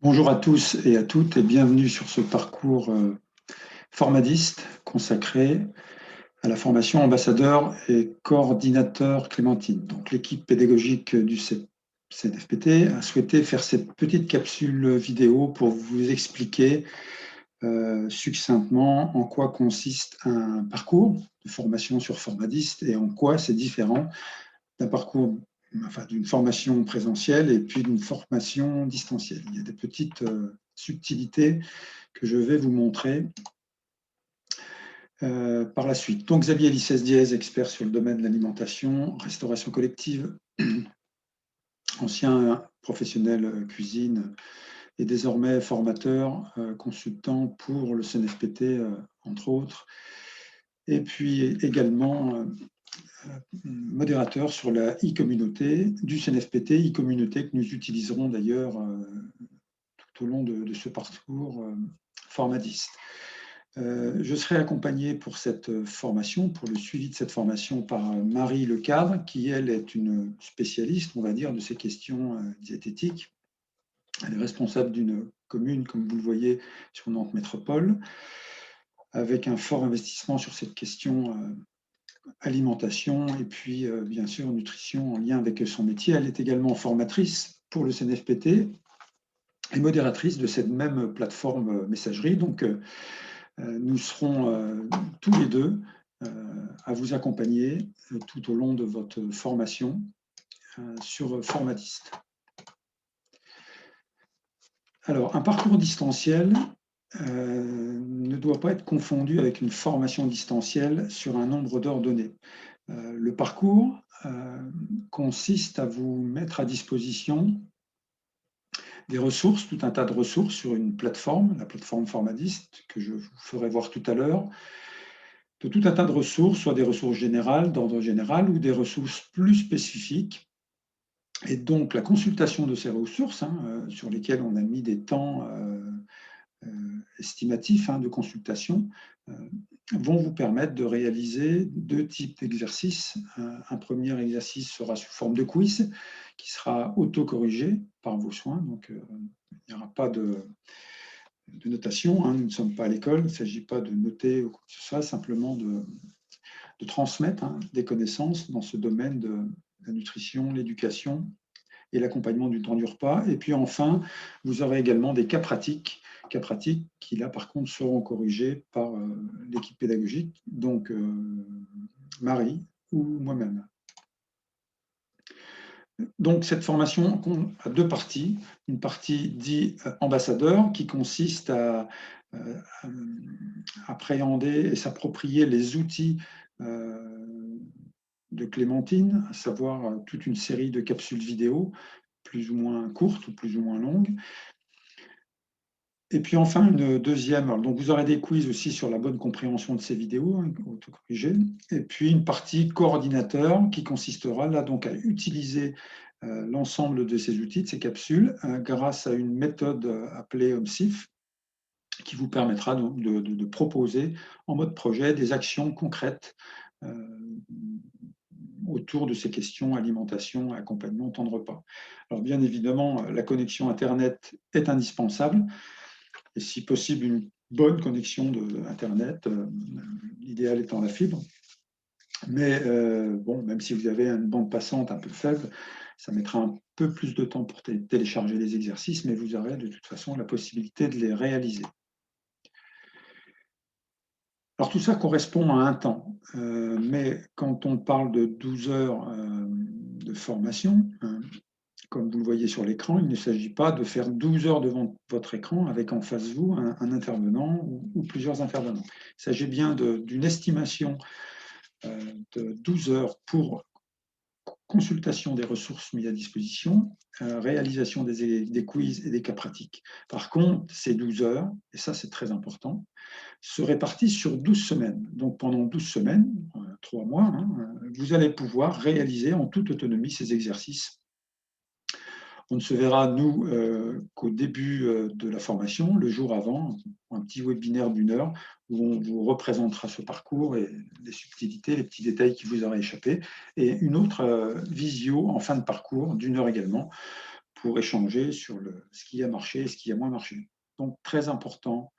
Bonjour à tous et à toutes et bienvenue sur ce parcours formadiste consacré à la formation ambassadeur et coordinateur Clémentine. Donc l'équipe pédagogique du CNFPT a souhaité faire cette petite capsule vidéo pour vous expliquer succinctement en quoi consiste un parcours de formation sur formadiste et en quoi c'est différent d'un parcours, enfin, d'une formation présentielle et puis d'une formation distancielle. Il y a des petites subtilités que je vais vous montrer par la suite. Donc Xavier Licès-Diez, expert sur le domaine de l'alimentation, restauration collective, ancien professionnel cuisine et désormais formateur, consultant pour le CNFPT, entre autres, et puis également modérateur sur la e-communauté du CNFPT, e-communauté que nous utiliserons d'ailleurs tout au long de ce parcours formadiste. Je serai accompagné pour cette formation, pour le suivi de cette formation, par Marie Lecadre, qui, elle, est une spécialiste, on va dire, de ces questions diététiques. Elle est responsable d'une commune, comme vous le voyez, sur Nantes Métropole, avec un fort investissement sur cette question alimentation et puis, bien sûr, nutrition en lien avec son métier. Elle est également formatrice pour le CNFPT et modératrice de cette même plateforme messagerie. Donc, nous serons tous les deux à vous accompagner tout au long de votre formation sur Formadiste. Alors, un parcours distanciel ne doit pas être confondu avec une formation distancielle sur un nombre d'heures donné. Le parcours consiste à vous mettre à disposition des ressources, tout un tas de ressources sur une plateforme, la plateforme Formadiste, que je vous ferai voir tout à l'heure, de tout un tas de ressources, soit des ressources générales, d'ordre général, ou des ressources plus spécifiques. Et donc, la consultation de ces ressources, sur lesquelles on a mis des temps estimatifs de consultation, vont vous permettre de réaliser deux types d'exercices. Un premier exercice sera sous forme de quiz, qui sera auto-corrigé par vos soins. Donc, il n'y aura pas de notation. Nous ne sommes pas à l'école. Il ne s'agit pas de noter ou quoi que ce soit, simplement de transmettre des connaissances dans ce domaine de la nutrition, l'éducation et l'accompagnement du temps du repas. Et puis enfin, vous aurez également des cas pratiques qui là par contre seront corrigés par l'équipe pédagogique, donc Marie ou moi-même. Donc cette formation a deux parties. Une partie dite ambassadeur qui consiste à appréhender et s'approprier les outils de Clémentine, à savoir toute une série de capsules vidéo, plus ou moins courtes ou plus ou moins longues. Et puis enfin, une deuxième, donc vous aurez des quiz aussi sur la bonne compréhension de ces vidéos, autocorrigées, et puis une partie coordinateur qui consistera là donc à utiliser l'ensemble de ces outils, de ces capsules, grâce à une méthode appelée OMSIF, qui vous permettra donc de proposer en mode projet des actions concrètes autour de ces questions alimentation, accompagnement, temps de repas. Alors bien évidemment, la connexion Internet est indispensable, et si possible une bonne connexion de Internet, l'idéal étant la fibre. Mais bon, même si vous avez une bande passante un peu faible, ça mettra un peu plus de temps pour télécharger les exercices, mais vous aurez de toute façon la possibilité de les réaliser. Alors tout ça correspond à un temps, mais quand on parle de 12 heures de formation, comme vous le voyez sur l'écran, il ne s'agit pas de faire 12 heures devant votre écran avec en face de vous un intervenant ou plusieurs intervenants. Il s'agit bien d'une estimation de 12 heures pour consultation des ressources mises à disposition, réalisation des quiz et des cas pratiques. Par contre, ces 12 heures, et ça c'est très important, se répartissent sur 12 semaines. Donc pendant 12 semaines, 3 mois, vous allez pouvoir réaliser en toute autonomie ces exercices. On ne se verra, nous, qu'au début de la formation, le jour avant, un petit webinaire d'1 heure où on vous représentera ce parcours et les subtilités, les petits détails qui vous auraient échappé, et une autre visio en fin de parcours d'1 heure également pour échanger sur ce qui a marché et ce qui a moins marché. Donc, très important,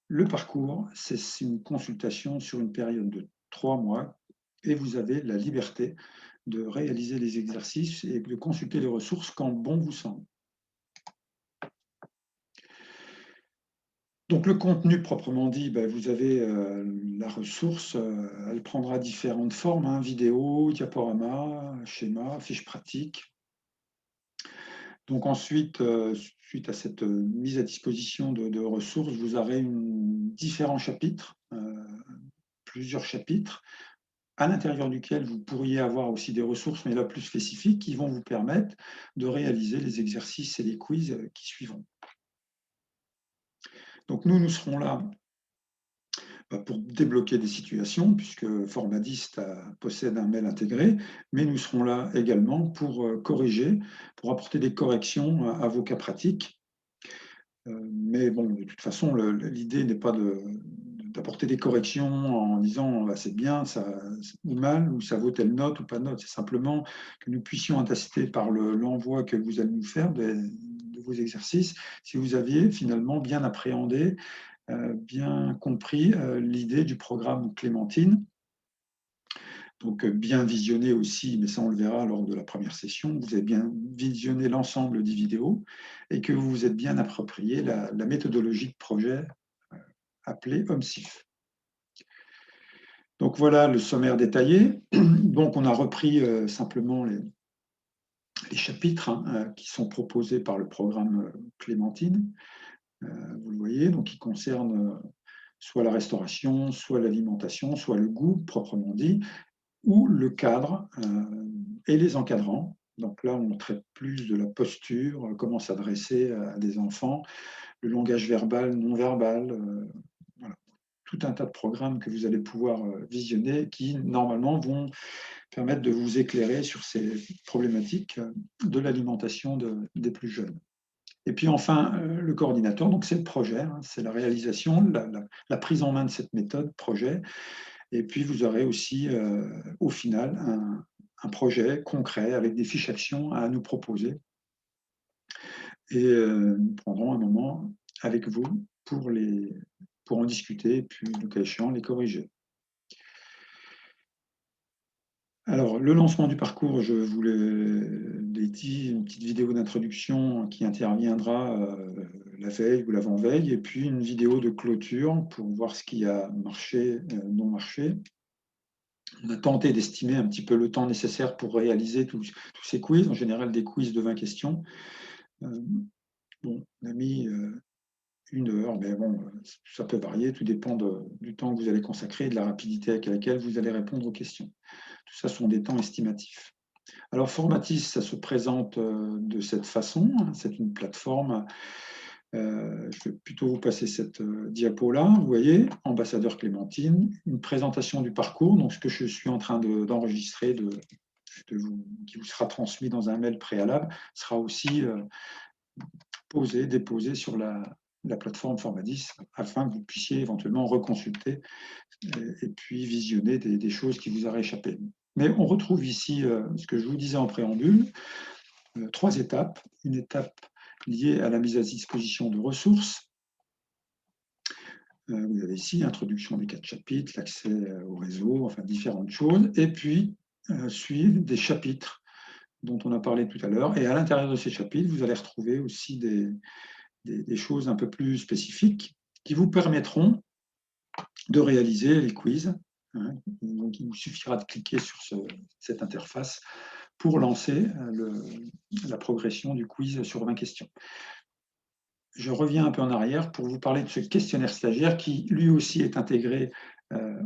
le parcours, c'est une consultation sur une période de 3 mois et vous avez la liberté de réaliser les exercices et de consulter les ressources quand bon vous semble. Donc le contenu proprement dit, vous avez la ressource, elle prendra différentes formes, hein, vidéo, diaporama, schéma, fiche pratique. Donc ensuite, suite à cette mise à disposition de ressources, vous aurez différents chapitres, plusieurs chapitres, à l'intérieur duquel vous pourriez avoir aussi des ressources, mais là plus spécifiques, qui vont vous permettre de réaliser les exercices et les quiz qui suivront. Donc nous serons là pour débloquer des situations, puisque Formadis possède un mail intégré, mais nous serons là également pour corriger, pour apporter des corrections à vos cas pratiques. Mais bon, de toute façon, l'idée n'est pas d'apporter des corrections en disant c'est bien ça, ou mal, ou ça vaut telle note ou pas de note. C'est simplement que nous puissions attester par l'envoi que vous allez nous faire de vos exercices, si vous aviez finalement bien appréhendé, bien compris l'idée du programme Clémentine. Donc bien visionné aussi, mais ça on le verra lors de la première session, vous avez bien visionné l'ensemble des vidéos et que vous vous êtes bien approprié la méthodologie de projet appelée OMSIF. Donc voilà le sommaire détaillé. Donc on a repris simplement les chapitres qui sont proposés par le programme Clémentine. Vous le voyez, donc qui concernent soit la restauration, soit l'alimentation, soit le goût proprement dit, ou le cadre et les encadrants. Donc là, on traite plus de la posture, comment s'adresser à des enfants, le langage verbal, non verbal, voilà. Tout un tas de programmes que vous allez pouvoir visionner qui, normalement, vont permettre de vous éclairer sur ces problématiques de l'alimentation des plus jeunes. Et puis enfin, le coordinateur, donc c'est le projet, c'est la réalisation, la prise en main de cette méthode projet. Et puis vous aurez aussi, au final, un projet concret avec des fiches actions à nous proposer. Et nous prendrons un moment avec vous pour en discuter et puis, le cas échéant, les corriger. Alors, le lancement du parcours, je vous l'ai dit, une petite vidéo d'introduction qui interviendra la veille ou l'avant-veille, et puis une vidéo de clôture pour voir ce qui a marché, non marché. On a tenté d'estimer un petit peu le temps nécessaire pour réaliser tous ces quiz, en général des quiz de 20 questions. Bon, on a mis 1 heure, mais bon, ça peut varier, tout dépend du temps que vous allez consacrer et de la rapidité avec laquelle vous allez répondre aux questions. Tout ça sont des temps estimatifs. Alors, Formatis, ça se présente de cette façon. C'est une plateforme. Je vais plutôt vous passer cette diapo-là. Vous voyez, ambassadeur Clémentine, une présentation du parcours. Donc, ce que je suis en train d'enregistrer, qui vous sera transmis dans un mail préalable, sera aussi déposé sur la plateforme Formadis afin que vous puissiez éventuellement reconsulter et puis visionner des choses qui vous auraient échappé. Mais on retrouve ici ce que je vous disais en préambule, 3 étapes. Une étape liée à la mise à disposition de ressources. Vous avez ici introduction des 4 chapitres, l'accès au réseau, enfin différentes choses. Et puis, suivent des chapitres dont on a parlé tout à l'heure. Et à l'intérieur de ces chapitres, vous allez retrouver aussi des choses un peu plus spécifiques qui vous permettront de réaliser les quiz. Donc, il vous suffira de cliquer sur cette interface pour lancer la progression du quiz sur 20 questions. Je reviens un peu en arrière pour vous parler de ce questionnaire stagiaire qui, lui aussi, est intégré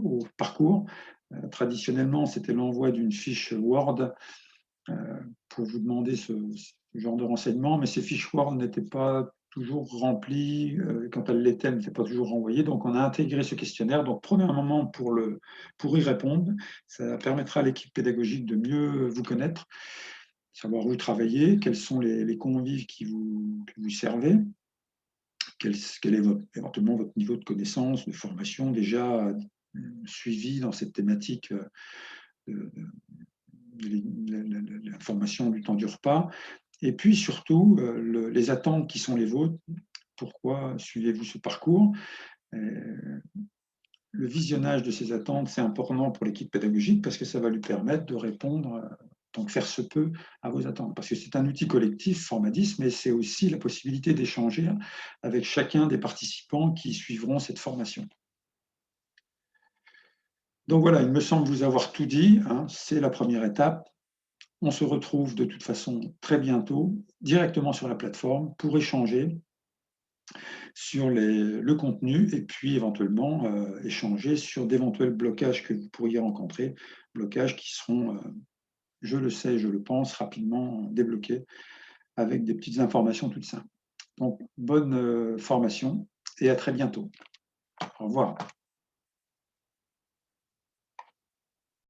au parcours. Traditionnellement, c'était l'envoi d'une fiche Word pour vous demander ce genre de renseignements, mais ces fiches Word n'étaient pas toujours remplies. Quand elles l'étaient, elles n'étaient pas toujours renvoyées. Donc, on a intégré ce questionnaire. Donc, prenez un moment pour y répondre. Ça permettra à l'équipe pédagogique de mieux vous connaître, savoir où vous travaillez, quels sont les convives que vous servez, quel est éventuellement votre niveau de connaissance, de formation déjà suivi dans cette thématique de l'information du temps du repas, Et puis surtout, les attentes qui sont les vôtres. Pourquoi suivez-vous ce parcours? Le visionnage de ces attentes, c'est important pour l'équipe pédagogique parce que ça va lui permettre de répondre, donc faire se peut, à vos attentes. Parce que c'est un outil collectif, Formadis, mais c'est aussi la possibilité d'échanger avec chacun des participants qui suivront cette formation. Donc voilà, il me semble vous avoir tout dit, hein, c'est la première étape. On se retrouve de toute façon très bientôt directement sur la plateforme pour échanger sur le contenu et puis éventuellement échanger sur d'éventuels blocages que vous pourriez rencontrer, blocages qui seront, je le sais, je le pense, rapidement débloqués avec des petites informations toutes simples. Donc, bonne formation et à très bientôt. Au revoir.